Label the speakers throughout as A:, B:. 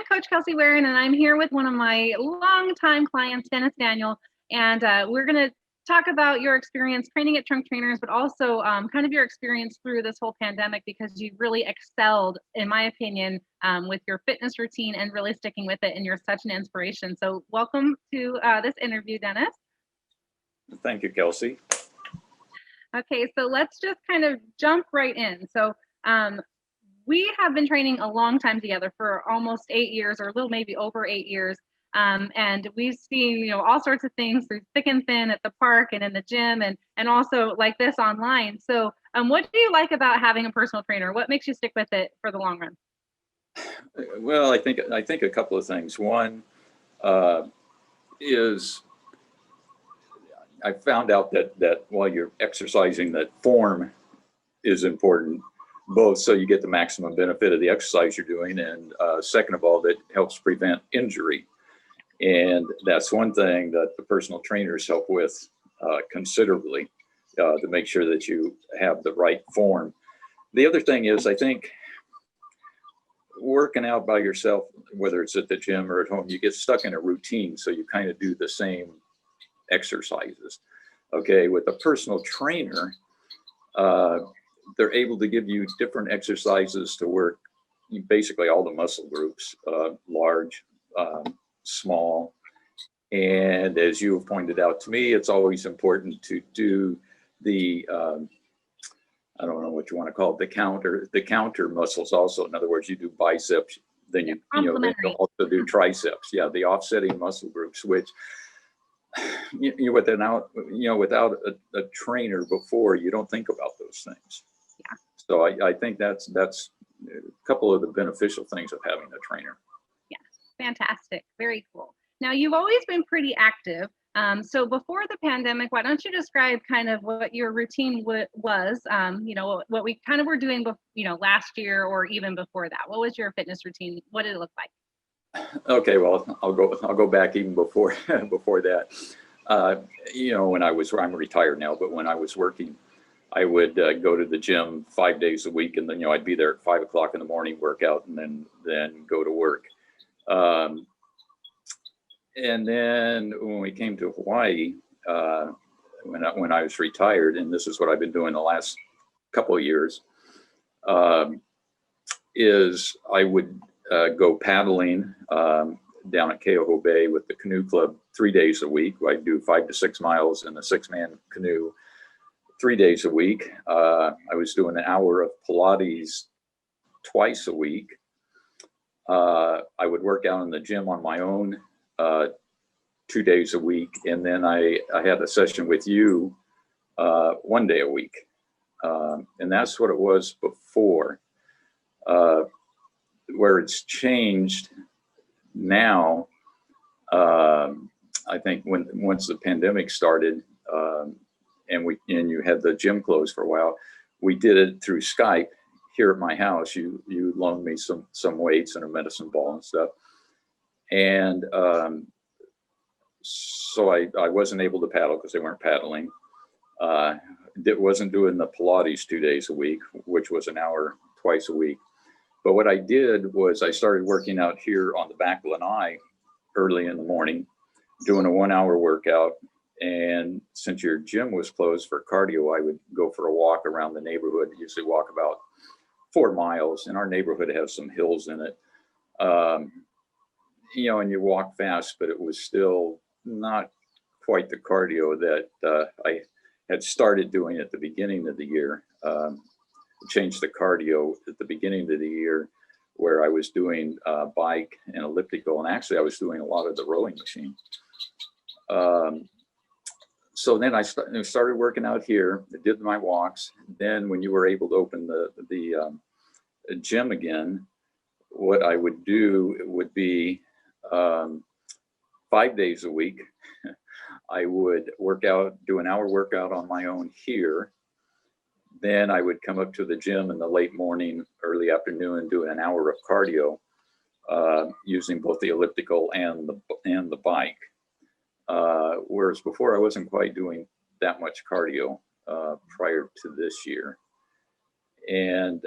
A: Coach Kelsey Warren, and I'm here with one of my longtime clients, Dennis Daniell, and we're going to talk about your experience training at Trunk Trainers, but also kind of your experience through this whole pandemic, because you really excelled, in my opinion, with your fitness routine and really sticking with it, and you're such an inspiration. So welcome to this interview, Dennis.
B: Thank you, Kelsey.
A: Okay, so let's just kind of jump right in. So we have been training a long time together for almost 8 years, or a little maybe over 8 years. And we've seen, all sorts of things through thick and thin at the park and in the gym, and also like this online. So what do you like about having a personal trainer? What makes you stick with it for the long run?
B: Well, I think a couple of things. One is I found out that while you're exercising, that form is important, both so you get the maximum benefit of the exercise you're doing, and second of all, that helps prevent injury. And that's one thing that the personal trainers help with considerably, to make sure that you have the right form. The other thing is, I think working out by yourself, whether it's at the gym or at home, you get stuck in a routine, so you kind of do the same exercises. Okay, with a personal trainer, they're able to give you different exercises to work basically all the muscle groups, large, small. And as you have pointed out to me, it's always important to do the, I don't know what you want to call it, the counter muscles also. In other words, you do biceps, then you also do triceps. Yeah, the offsetting muscle groups, which without a trainer before, you don't think about those things.
A: Yeah.
B: So I think that's a couple of the beneficial things of having a trainer.
A: Yeah, fantastic, very cool. Now, you've always been pretty active. So before the pandemic, why don't you describe kind of what your routine was? What we kind of were doing, last year or even before that. What was your fitness routine? What did it look like?
B: Okay, well, I'll go back even before that. I'm retired now, but when I was working, I would go to the gym 5 days a week, and then I'd be there at 5 o'clock in the morning, work out, and then go to work. And then when we came to Hawaii, when I was retired, and this is what I've been doing the last couple of years, is I would go paddling down at Keoho Bay with the canoe club 3 days a week. I do 5 to 6 miles in a 6-man canoe 3 days a week. I was doing an hour of Pilates twice a week. I would work out in the gym on my own 2 days a week, and then I had a session with you 1 day a week, and that's what it was before. Where it's changed now, I think once the pandemic started, and you had the gym closed for a while, we did it through Skype here at my house. You loaned me some weights and a medicine ball and stuff, and so I wasn't able to paddle because they weren't paddling. Wasn't doing the Pilates 2 days a week, which was an hour twice a week. But what I did was I started working out here on the back lanai early in the morning, doing a 1 hour workout. And since your gym was closed for cardio, I would go for a walk around the neighborhood, usually walk about 4 miles. And our neighborhood has some hills in it. And you walk fast, but it was still not quite the cardio that I had started doing at the beginning of the year. Changed the cardio at the beginning of the year, where I was doing bike and elliptical, and actually I was doing a lot of the rowing machine. So then I started working out here. I did my walks. Then when you were able to open the gym again, what I would do would be 5 days a week. I would work out, do an hour workout on my own here. Then I would come up to the gym in the late morning, early afternoon, and do an hour of cardio using both the elliptical and the bike. Whereas before I wasn't quite doing that much cardio prior to this year, and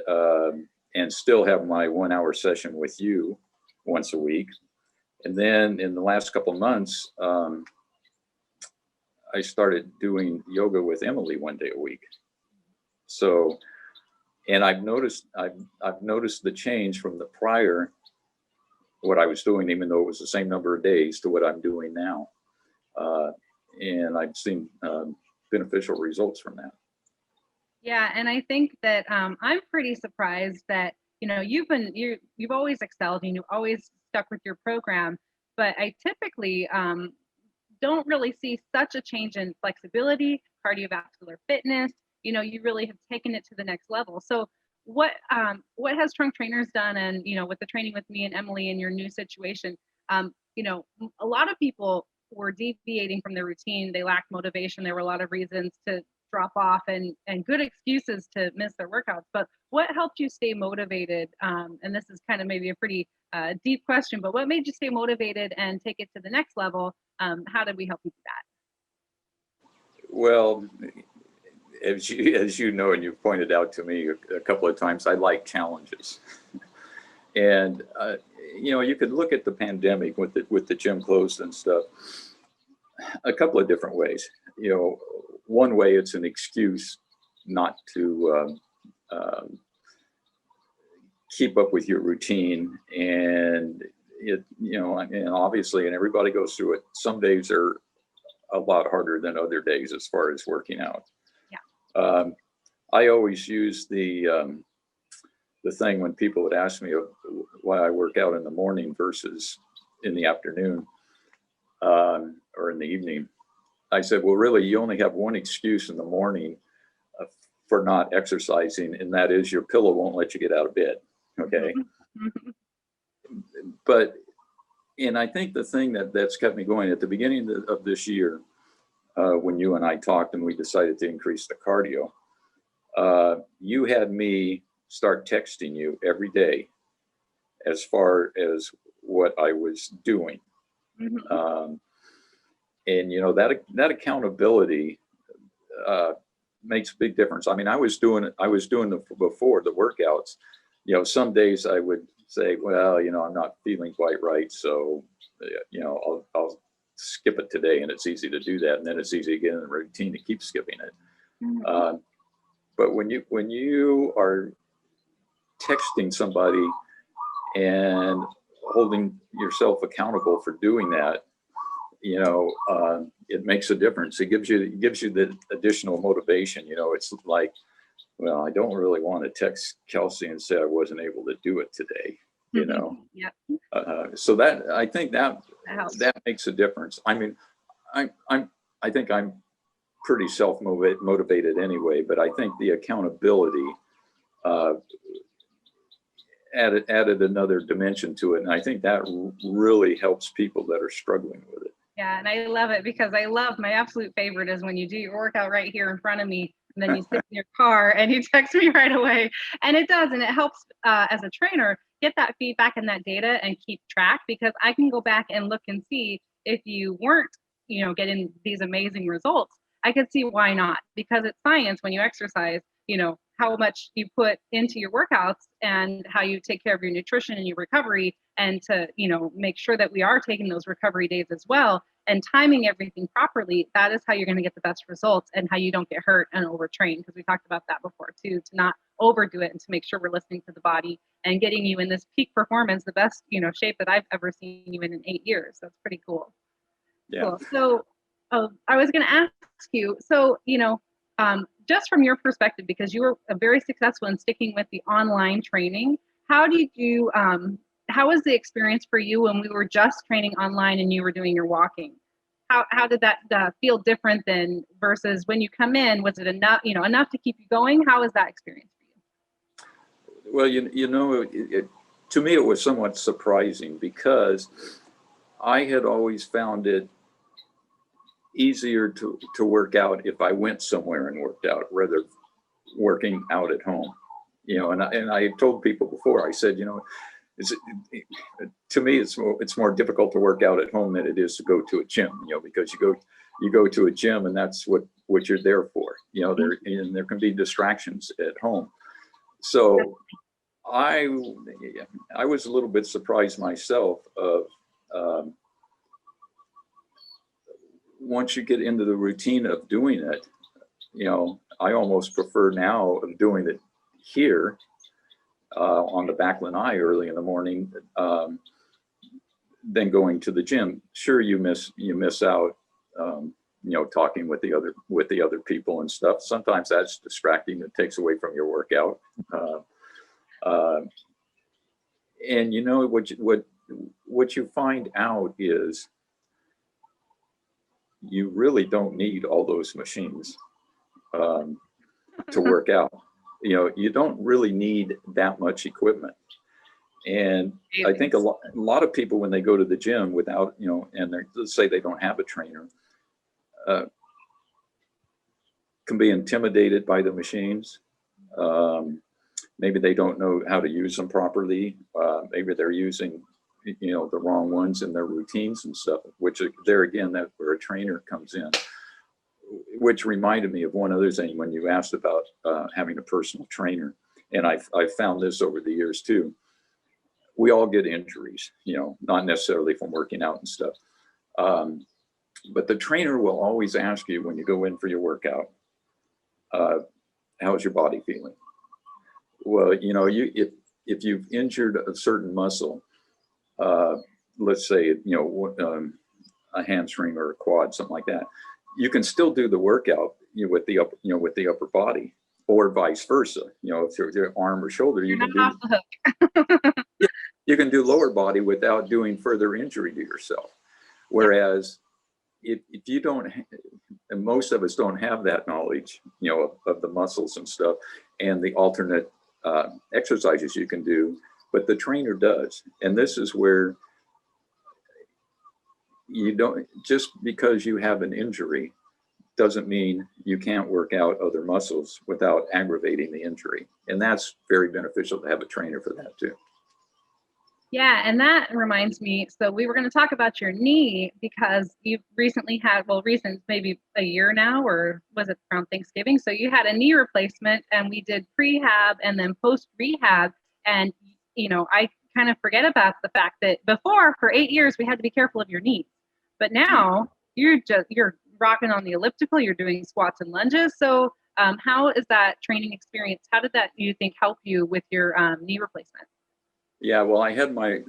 B: still have my 1 hour session with you once a week. And then in the last couple of months, I started doing yoga with Emily 1 day a week. So, and I've noticed the change from the prior, what I was doing, even though it was the same number of days, to what I'm doing now. And I've seen beneficial results from that.
A: Yeah, and I think that I'm pretty surprised that you've always excelled and you've always stuck with your program, but I typically don't really see such a change in flexibility, cardiovascular fitness. You really have taken it to the next level. So what has Trunk Trainers done, and with the training with me and Emily in your new situation, a lot of people were deviating from their routine. They lacked motivation. There were a lot of reasons to drop off and good excuses to miss their workouts. But what helped you stay motivated? And this is kind of maybe a pretty deep question, but what made you stay motivated and take it to the next level? How did we help you do that?
B: Well, as you know, and you've pointed out to me a couple of times, I like challenges. And you could look at the pandemic with the gym closed and stuff a couple of different ways. One way, it's an excuse not to keep up with your routine, and and obviously, and everybody goes through it. Some days are a lot harder than other days as far as working out.
A: Yeah.
B: I always use the thing when people would ask me why I work out in the morning versus in the afternoon or in the evening. I said, well, really, you only have one excuse in the morning for not exercising, and that is your pillow won't let you get out of bed. Okay. But, and I think the thing that's kept me going at the beginning of this year, when you and I talked and we decided to increase the cardio, you had me start texting you every day as far as what I was doing.
A: Mm-hmm.
B: And that accountability makes a big difference. I mean, I was doing before the workouts. Some days I would say, well, I'm not feeling quite right, so I'll skip it today, and it's easy to do that, and then it's easy to get in the routine to keep skipping it.
A: Mm-hmm.
B: But when you are texting somebody and holding yourself accountable for doing that, it makes a difference. It gives you the additional motivation. It's like, well, I don't really want to text Kelsey and say I wasn't able to do it today.
A: Yeah.
B: So that, I think that
A: helps.
B: that makes a difference. I mean, I think I'm pretty self-motivated anyway, but I think the accountability added another dimension to it, and I think that really helps people that are struggling with it.
A: Yeah, and I love it because my absolute favorite is when you do your workout right here in front of me, and then you sit in your car and you text me right away. And it does, and it helps as a trainer get that feedback and that data and keep track, because I can go back and look and see if you weren't, getting these amazing results. I could see why not, because it's science when you exercise, how much you put into your workouts and how you take care of your nutrition and your recovery, and to, make sure that we are taking those recovery days as well and timing everything properly. That is how you're going to get the best results, and how you don't get hurt and overtrain, because we talked about that before too, to not overdo it and to make sure we're listening to the body and getting you in this peak performance, the best, shape that I've ever seen you in 8 years. That's pretty cool.
B: Yeah.
A: Cool. So I was going to ask you, so, just from your perspective, because you were very successful in sticking with the online training, how was the experience for you when we were just training online and you were doing your walking? How did that feel different than versus when you come in? Was it enough, enough to keep you going? How was that experience for you?
B: Well, to me, it was somewhat surprising, because I had always found it easier to work out if I went somewhere and worked out, rather working out at home. And I told people before, I said, to me, it's more difficult to work out at home than it is to go to a gym, because you go to a gym and that's what you're there for. There can be distractions at home. So I I was a little bit surprised myself of um, once you get into the routine of doing it, I almost prefer now of doing it here on the back lanai early in the morning than going to the gym. Sure, you miss out, talking with the other people and stuff. Sometimes that's distracting. It takes away from your workout. Uh, uh, and what you find out is you really don't need all those machines um, to work out. You don't really need that much equipment. And I think a lot of people, when they go to the gym without, and let's say they don't have a trainer, uh, can be intimidated by the machines. Um, Maybe they don't know how to use them properly. Maybe they're using, the wrong ones in their routines and stuff, which there again, that's where a trainer comes in. Which reminded me of one other thing when you asked about having a personal trainer. And I've found this over the years too. We all get injuries, not necessarily from working out and stuff. Um, but the trainer will always ask you when you go in for your workout, how's your body feeling? Well, if you've injured a certain muscle, uh, let's say, a hamstring or a quad, something like that, you can still do the workout, with the upper body, or vice versa. If you're your arm or shoulder,
A: You're not off the hook.
B: you can do lower body without doing further injury to yourself. Whereas if you don't, and most of us don't have that knowledge, of the muscles and stuff, and the alternate exercises you can do, but the trainer does. And this is where you don't, just because you have an injury doesn't mean you can't work out other muscles without aggravating the injury. And that's very beneficial to have a trainer for that too.
A: Yeah, and that reminds me, so we were going to talk about your knee because you've recently had, well, recent, maybe a year now, or was it around Thanksgiving? So you had a knee replacement, and we did prehab and then post rehab. And, I kind of forget about the fact that before, for 8 years, we had to be careful of your knees. But now you're rocking on the elliptical, you're doing squats and lunges. So how is that training experience? How did that, you think, help you with your knee replacement?
B: Yeah, well, I had my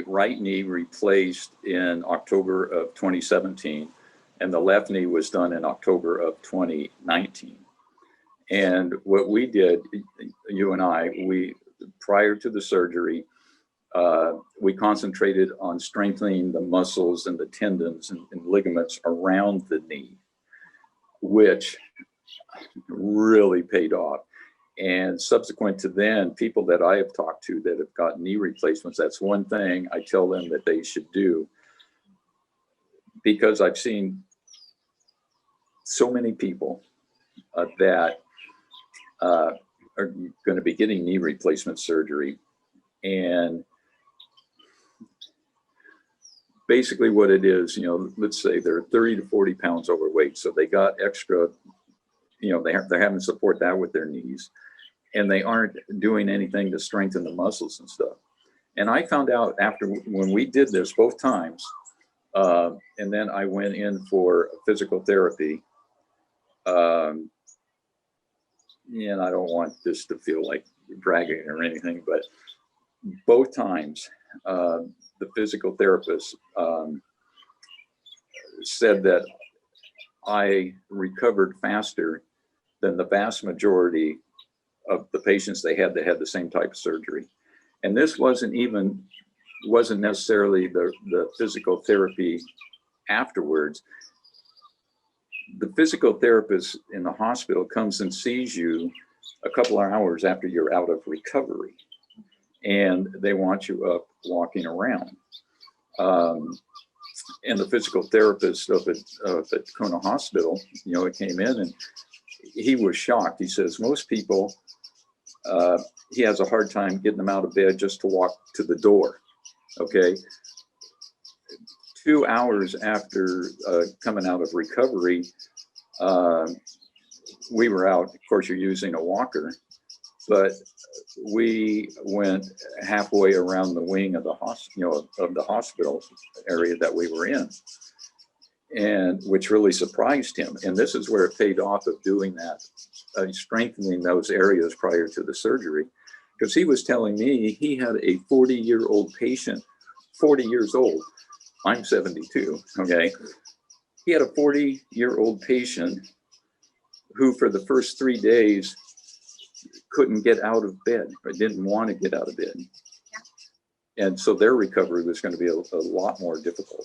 B: right knee replaced in October of 2017, and the left knee was done in October of 2019. And what we did, you and I, prior to the surgery, we concentrated on strengthening the muscles and the tendons and ligaments around the knee, which really paid off. And subsequent to then, people that I have talked to that have got knee replacements, that's one thing I tell them that they should do, because I've seen so many people that are going to be getting knee replacement surgery. And basically what it is, let's say they're 30 to 40 pounds overweight. So they got extra, they're having to support that with their knees. And they aren't doing anything to strengthen the muscles and stuff. And I found out after, when we did this both times, and then I went in for physical therapy. And I don't want this to feel like bragging or anything, but both times, the physical therapist said that I recovered faster than the vast majority of the patients they had that had the same type of surgery. And this wasn't necessarily the physical therapy afterwards. The physical therapist in the hospital comes and sees you a couple of hours after you're out of recovery, and they want you up walking around. And the physical therapist up at Kona Hospital, it came in and he was shocked. He says, most people, he has a hard time getting them out of bed just to walk to the door. Okay. 2 hours after coming out of recovery, we were out. Of course, you're using a walker, but we went halfway around the wing of the of the hospital area that we were in, and which really surprised him. And this is where it paid off of doing that, strengthening those areas prior to the surgery, because he was telling me he had a 40-year-old patient, 40 years old. I'm 72. Okay, he had a 40-year-old patient who, for the first 3 days, couldn't get out of bed or didn't want to get out of bed. Yeah. And so their recovery was going to be a lot more difficult.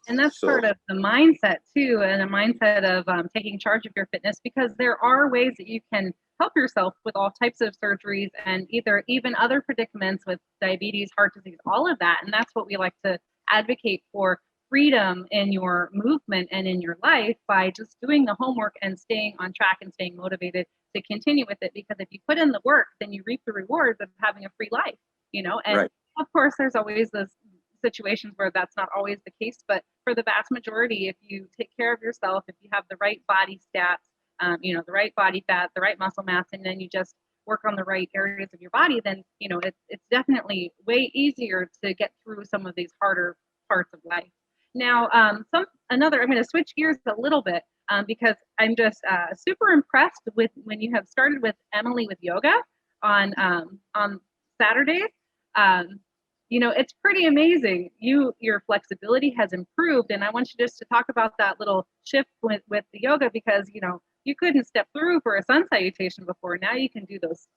A: And that's part of the mindset too, and a mindset of taking charge of your fitness, because there are ways that you can help yourself with all types of surgeries and even other predicaments with diabetes, heart disease, all of that. And that's what we like to advocate for: freedom in your movement and in your life by just doing the homework and staying on track and staying motivated to continue with it. Because if you put in the work, then you reap the rewards of having a free life, and
B: right.
A: Of course, there's always those situations where that's not always the case, but for the vast majority, if you take care of yourself, if you have the right body stats, the right body fat, the right muscle mass, and then you just work on the right areas of your body, then it's definitely way easier to get through some of these harder parts of life. Now, I'm going to switch gears a little bit because I'm just super impressed with when you have started with Emily with yoga on Saturdays. It's pretty amazing. Your flexibility has improved, and I want you just to talk about that little shift with the yoga, because you couldn't step through for a sun salutation before. Now you can do those,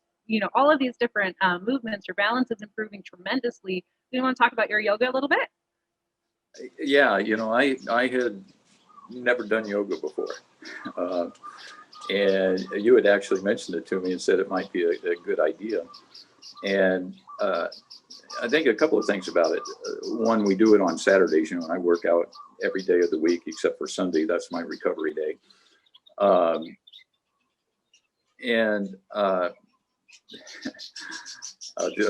A: all of these different movements. Your balance is improving tremendously. Do you want to talk about your yoga a little bit?
B: Yeah, I had never done yoga before, and you had actually mentioned it to me and said it might be a good idea. And I think a couple of things about it. One, we do it on Saturdays. I work out every day of the week except for Sunday. That's my recovery day. And I'll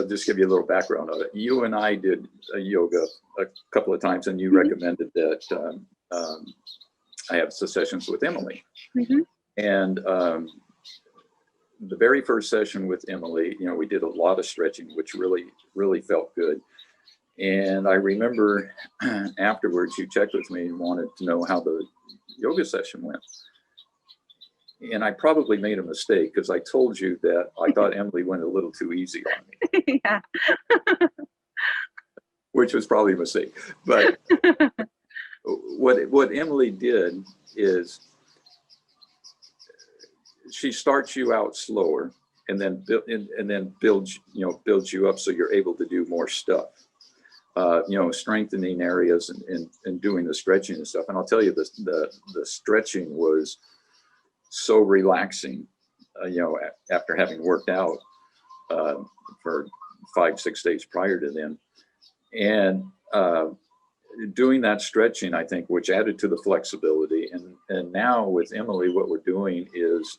B: just give you a little background of it. You and I did yoga a couple of times, and you recommended that I have sessions with Emily.
A: Mm-hmm.
B: And the very first session with Emily, we did a lot of stretching, which really, really felt good. And I remember afterwards, you checked with me and wanted to know how the yoga session went. And I probably made a mistake, because I told you that I thought Emily went a little too easy on me.
A: Yeah.
B: Which was probably a mistake. But what Emily did is she starts you out slower, and then builds you up so you're able to do more stuff. Strengthening areas and doing the stretching and stuff. And I'll tell you, the stretching was so relaxing, after having worked out for 5-6 days prior to then. And doing that stretching, I think, which added to the flexibility. And now with Emily, what we're doing is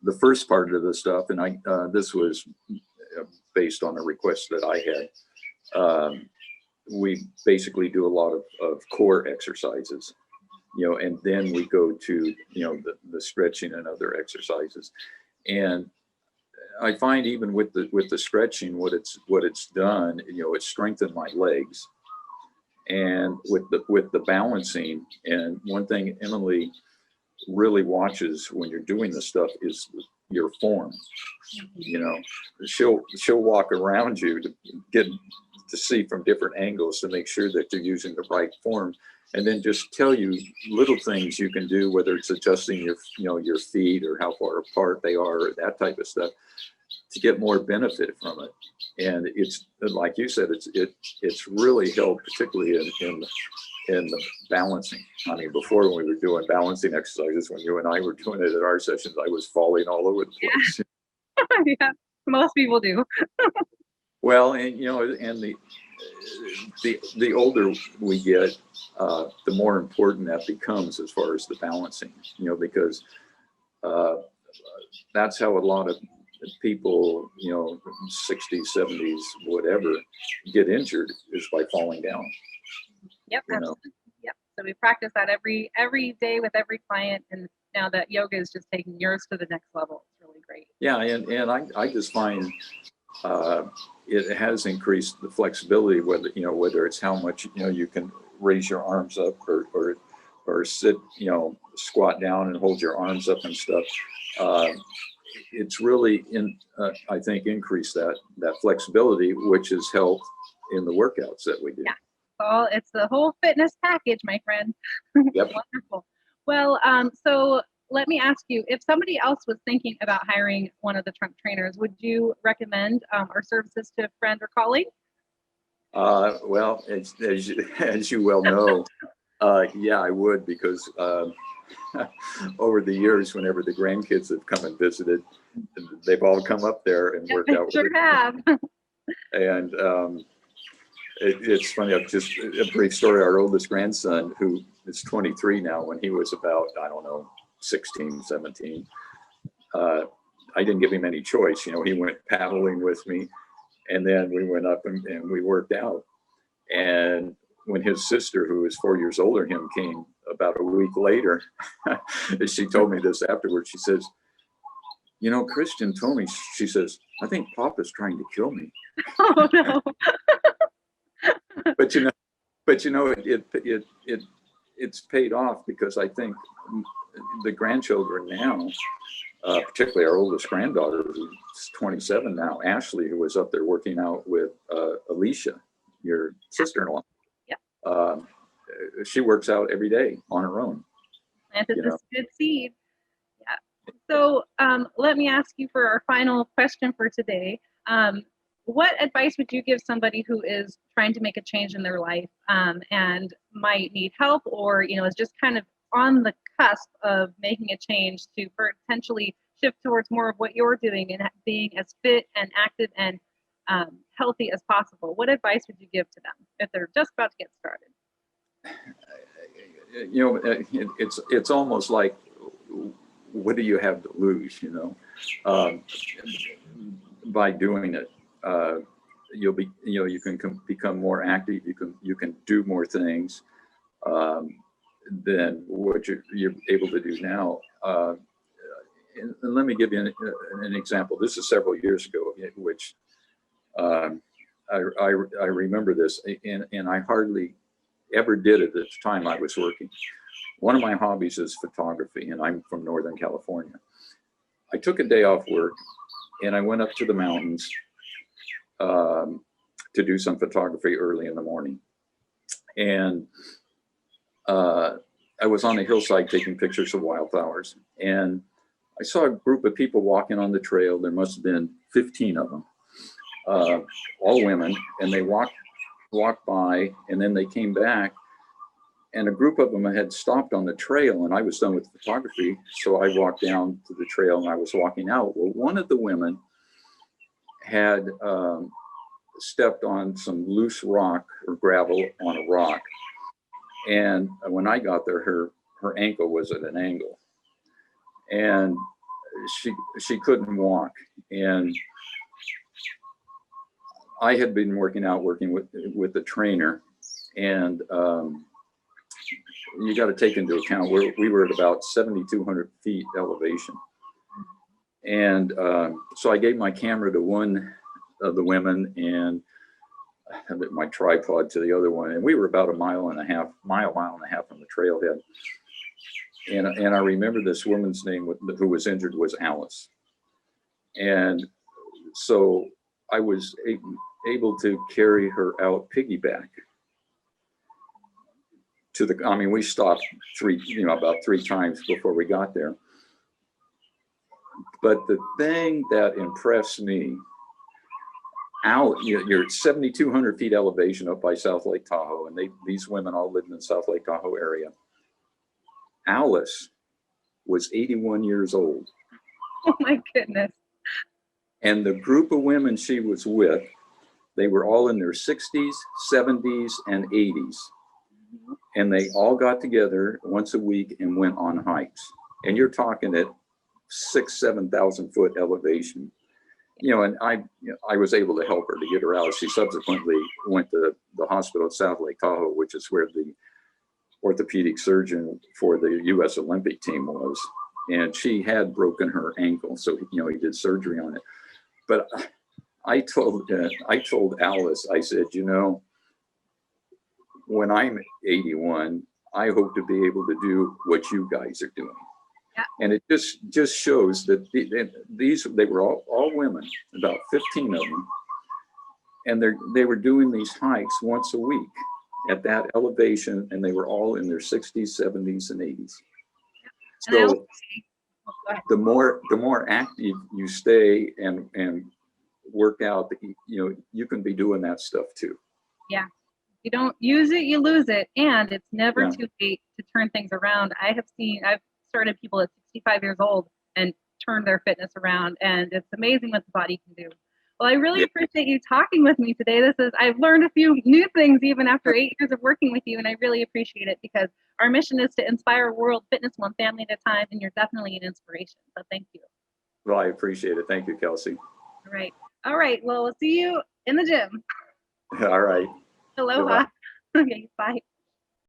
B: the first part of the stuff, and this was based on a request that I had. We basically do a lot of core exercises, and then we go to the stretching and other exercises. And I find even with the stretching, what it's done, it's strengthened my legs. And with the balancing, and one thing Emily really watches when you're doing this stuff is your form. She'll walk around you to get to see from different angles to make sure that you're using the right form, and then just tell you little things you can do, whether it's adjusting your feet or how far apart they are, or that type of stuff, to get more benefit from it. And it's like you said, it's really helped, particularly in the balancing. I mean, before, when we were doing balancing exercises, when you and I were doing it at our sessions, I was falling all over the place.
A: Yeah, most people do.
B: Well, and and the older we get, the more important that becomes as far as the balancing. Because that's how a lot of people, 60s, 70s, whatever, get injured, is by falling down.
A: Yep, absolutely. Yep. So we practice that every day with every client, and now that yoga is just taking yours to the next level. It's really great.
B: Yeah, and I just find it has increased the flexibility, whether it's how much, you can raise your arms up or sit, squat down and hold your arms up and stuff. Uh, it's really I think increased that flexibility, which has helped in the workouts that we do.
A: Yeah. It's the whole fitness package, my friend.
B: Yep.
A: Wonderful. Well, so let me ask you, if somebody else was thinking about hiring one of the trunk trainers, would you recommend our services to a friend or colleague?
B: Well, as you well know, yeah, I would, because over the years, whenever the grandkids have come and visited, they've all come up there and worked out
A: Sure
B: with me.
A: have.
B: And it's funny, just a brief story. Our oldest grandson, who is 23 now, when he was about, I don't know, 16, 17, I didn't give him any choice. He went paddling with me, and then we went up and we worked out. And when his sister, who was 4 years older than him, came about a week later, she told me this afterwards. She says, Christian told me, she says, I think Papa's trying to kill me.
A: Oh no.
B: But it's paid off, because I think the grandchildren now, particularly our oldest granddaughter, who's 27 now, Ashley, who was up there working out with Alicia, your sister-in-law.
A: Yeah.
B: She works out every day on her own.
A: Planted this good seed. Yeah. So let me ask you for our final question for today. What advice would you give somebody who is trying to make a change in their life and might need help, or is just kind of on the cusp of making a change to potentially shift towards more of what you're doing and being as fit and active and healthy as possible? What advice would you give to them if they're just about to get started?
B: It's almost like, what do you have to lose? By doing it, you'll be, you can become more active. You can do more things than what you're able to do now. And let me give you an example. This is several years ago, which I remember this, and I hardly ever did it at the time I was working. One of my hobbies is photography, and I'm from Northern California. I took a day off work, and I went up to the mountains to do some photography early in the morning. And I was on a hillside taking pictures of wildflowers, and I saw a group of people walking on the trail. There must have been 15 of them, all women, and they walked by, and then they came back, and a group of them had stopped on the trail, and I was done with photography, so I walked down to the trail and I was walking out. Well, one of the women had stepped on some loose rock or gravel on a rock, and when I got there, her ankle was at an angle, and she couldn't walk. And I had been working with the trainer, and you got to take into account we were at about 7,200 feet elevation. And so I gave my camera to one of the women and my tripod to the other one. And we were about a mile and a half from the trailhead. And I remember this woman's name who was injured was Alice. And so I was able to carry her out piggyback we stopped about three times before we got there. But the thing that impressed me, you're at 7,200 feet elevation up by South Lake Tahoe, and these women all lived in the South Lake Tahoe area. Alice was 81 years old.
A: Oh my goodness.
B: And the group of women she was with, they were all in their 60s, 70s, and 80s. And they all got together once a week and went on hikes. And you're talking at 7,000 foot elevation. And I was able to help her to get her out. She subsequently went to the hospital at South Lake Tahoe, which is where the orthopedic surgeon for the U.S. Olympic team was. and she had broken her ankle, so he did surgery on it. But I told Alice, I said, when I'm 81, I hope to be able to do what you guys are doing.
A: Yeah.
B: And it just shows that they were all women, about 15 of them, and they were doing these hikes once a week at that elevation, and they were all in their 60s, 70s, and 80s.
A: And I
B: So
A: also, oh, go ahead.
B: the more active you stay and work out, you can be doing that stuff too.
A: Yeah. If you don't use it, you lose it. And it's never
B: Yeah.
A: too late to turn things around. I've started people at 65 years old and turned their fitness around. And it's amazing what the body can do. Well, I really appreciate you talking with me today. I've learned a few new things even after 8 years of working with you. And I really appreciate it because our mission is to inspire world fitness one family at a time. And you're definitely an inspiration. So thank you.
B: Well, I appreciate it. Thank you, Kelsey.
A: All right. All right. Well, we'll see you in the gym.
B: All right.
A: Aloha. Okay, bye.